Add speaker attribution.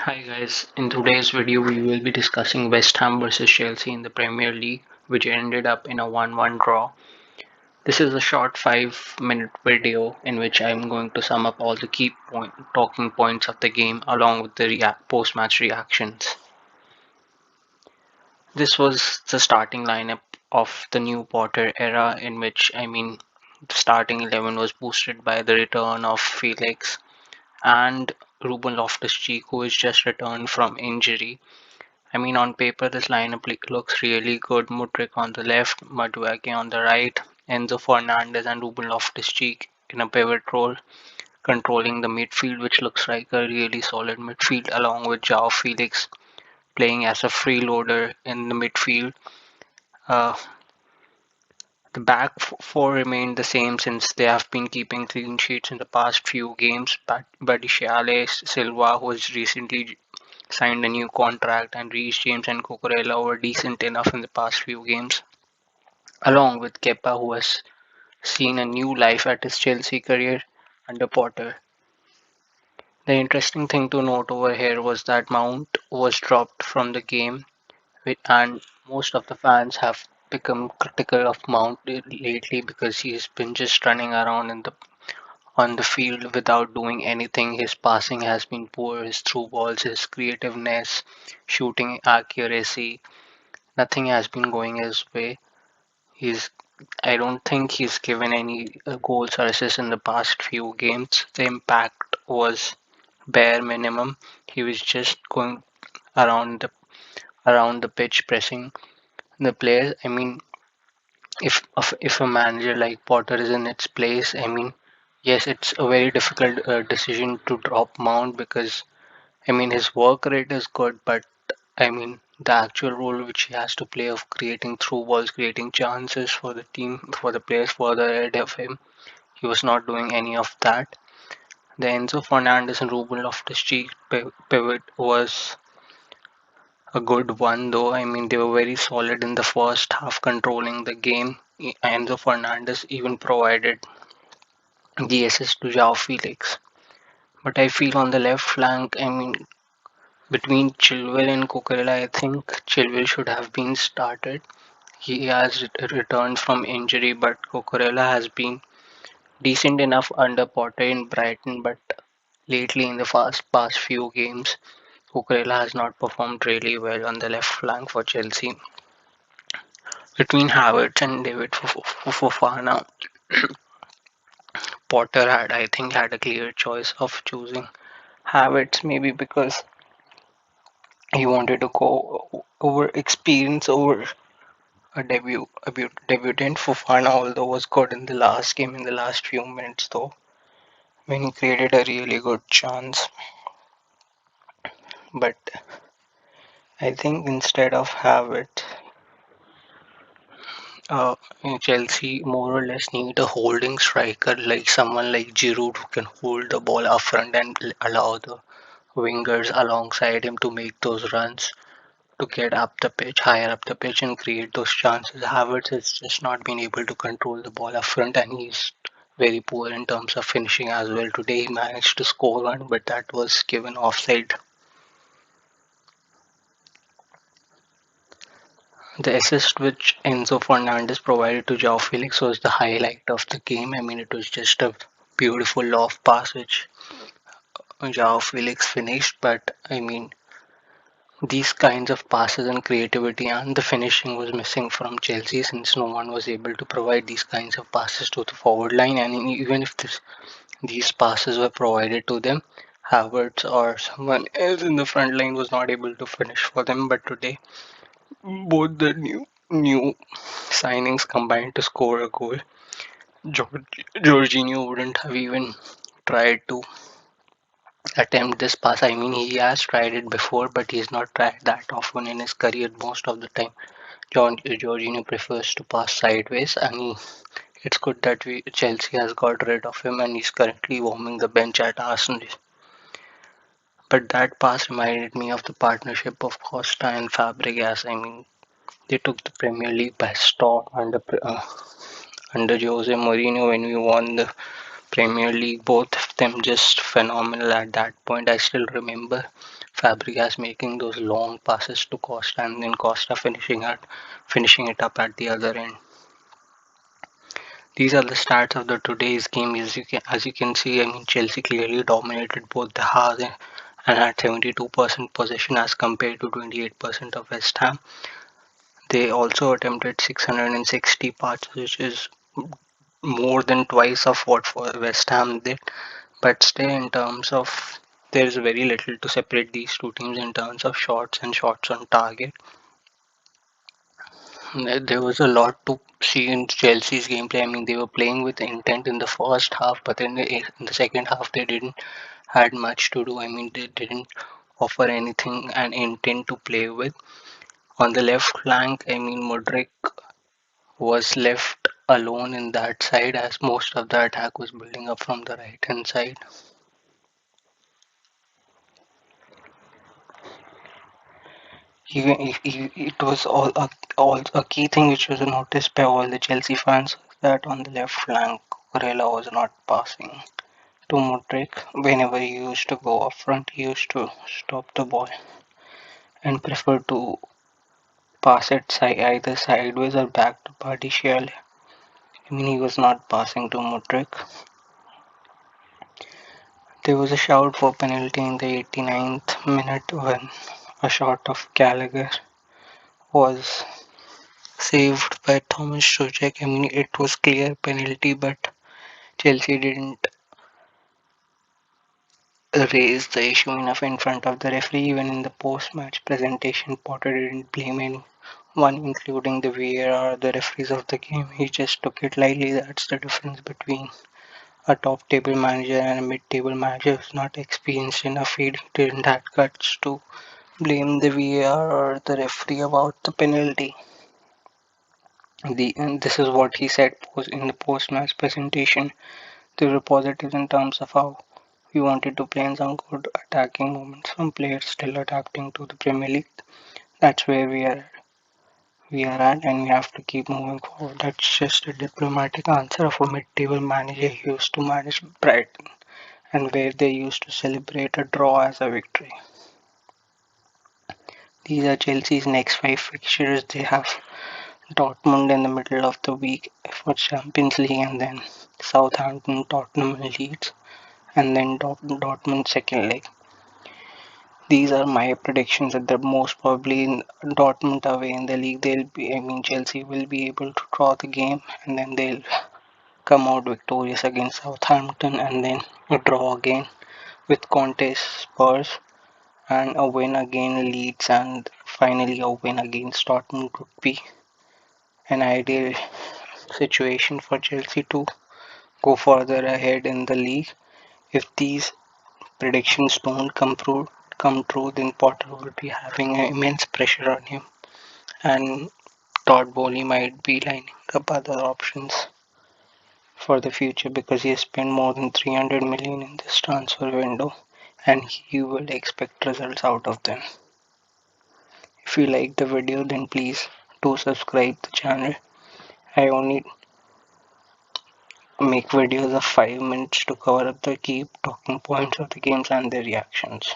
Speaker 1: Hi guys, in today's video we will be discussing West Ham versus Chelsea in the Premier League, which ended up in a 1-1 draw. This is a short 5-minute video in which I am going to sum up all the talking points of the game along with the post-match reactions. This was the starting lineup of the new Potter era in which the starting 11 was boosted by the return of Felix and Ruben Loftus-Cheek, who is just returned from injury. On paper, this lineup looks really good. Mudryk on the left, Mudryk on the right, Enzo Fernandez and Ruben Loftus-Cheek in a pivot role, controlling the midfield, which looks like a really solid midfield, along with João Felix playing as a freeloader in the midfield. Uh, the back four remained the same since they have been keeping clean sheets in the past few games. But Badiashile Silva, who has recently signed a new contract, and Reece James and Cucurella were decent enough in the past few games, along with Kepa, who has seen a new life at his Chelsea career under Potter. The interesting thing to note over here was that Mount was dropped from the game, and most of the fans have become critical of Mount lately because he's been just running around on the field without doing anything. His passing has been poor, his through balls, his creativeness, shooting accuracy, nothing has been going his way. He's I don't think he's given any goals or assists in the past few games. The impact was bare minimum. He was just going around the pitch pressing the players. If a manager like Potter is in its place, yes, it's a very difficult decision to drop Mount because his work rate is good, but the actual role which he has to play of creating through balls, creating chances for the team, for the players further ahead of him, he was not doing any of that. The Enzo Fernandez and Ruben Loftus-Cheek pivot was a good one, though. They were very solid in the first half, controlling the game. Enzo Fernandez even provided the assist to João Felix. But I feel on the left flank, between Chilwell and Cucurella, I think Chilwell should have been started. He has returned from injury, but Cucurella has been decent enough under Potter in Brighton. But lately, in the past few games, Cucurella has not performed really well on the left flank for Chelsea. Between Havertz and David Fofana, Potter had a clear choice of choosing Havertz, maybe because he wanted to go over experience over a debutant. Fofana, although was good in the last game in the last few minutes, though when he created a really good chance. But I think instead of Havertz, uh, Chelsea more or less need a holding striker like someone like Giroud who can hold the ball up front and allow the wingers alongside him to make those runs to get up the pitch, higher up the pitch, and create those chances. Havertz has just not been able to control the ball up front, and he's very poor in terms of finishing as well. Today he managed to score one, but that was given offside. The assist which Enzo Fernandez provided to João Felix was the highlight of the game. It was just a beautiful loft pass which João Felix finished, but these kinds of passes and creativity and the finishing was missing from Chelsea since no one was able to provide these kinds of passes to the forward line. And even if these passes were provided to them, Havertz or someone else in the front line was not able to finish for them. But today, both the new signings combined to score a goal. Jorginho wouldn't have even tried to attempt this pass. He has tried it before, but he's not tried that often in his career. Most of the time, Jorginho prefers to pass sideways, and it's good that Chelsea has got rid of him, and he's currently warming the bench at Arsenal. But that pass reminded me of the partnership of Costa and Fabregas. They took the Premier League by storm under Jose Mourinho when we won the Premier League. Both of them just phenomenal at that point. I still remember Fabregas making those long passes to Costa and then Costa finishing it up at the other end. These are the stats of the today's game. As you can see, I mean Chelsea clearly dominated both the halves and had 72% possession as compared to 28% of West Ham. They also attempted 660 passes, which is more than twice of what for West Ham did. But still, in terms of there's very little to separate these two teams in terms of shots and shots on target. There was a lot to see in Chelsea's gameplay. I mean, they were playing with intent in the first half, but in the second half they didn't had much to do. I mean, they didn't offer anything and intent to play with. On the left flank, I mean, Mudryk was left alone in that side as most of the attack was building up from the right hand side. It was all a key thing which was noticed by all the Chelsea fans that on the left flank, Corella was not passing to Mudryk. Whenever he used to go up front, he used to stop the ball and prefer to pass it either sideways or back to Bardishiel. I mean, he was not passing to Mudryk. There was a shout for penalty in the 89th minute when a shot of Gallagher was saved by Thomas Sojek. I mean, it was clear penalty, but Chelsea didn't raise the issue enough in front of the referee. Even in the post-match presentation, Potter didn't blame anyone, including the VAR or the referees of the game. He just took it lightly. That's the difference between a top-table manager and a mid-table manager who's not experienced enough. He didn't have guts to blame the VAR or the referee about the penalty. And this is what he said in the post-match presentation. There were positives in terms of how we wanted to play and some good attacking moments from players still adapting to the Premier League. That's where we are at, and we have to keep moving forward. That's just a diplomatic answer of a mid-table manager who used to manage Brighton and where they used to celebrate a draw as a victory. These are Chelsea's next five fixtures. They have Dortmund in the middle of the week for Champions League, and then Southampton, Tottenham, and Leeds, and then Dortmund second leg. These are my predictions that the most probably in Dortmund away in the league I mean Chelsea will be able to draw the game and then they'll come out victorious against Southampton and then a draw again with Conte's Spurs and a win again Leeds and finally a win against Dortmund would be an ideal situation for Chelsea to go further ahead in the league. If these predictions don't come true, then Potter will be having immense pressure on him, and Todd Bowley might be lining up other options for the future because he has spent more than 300 million in this transfer window, and he will expect results out of them. If you like the video, then please do subscribe the channel. I only make videos of 5 minutes to cover up the key talking points of the games and their reactions.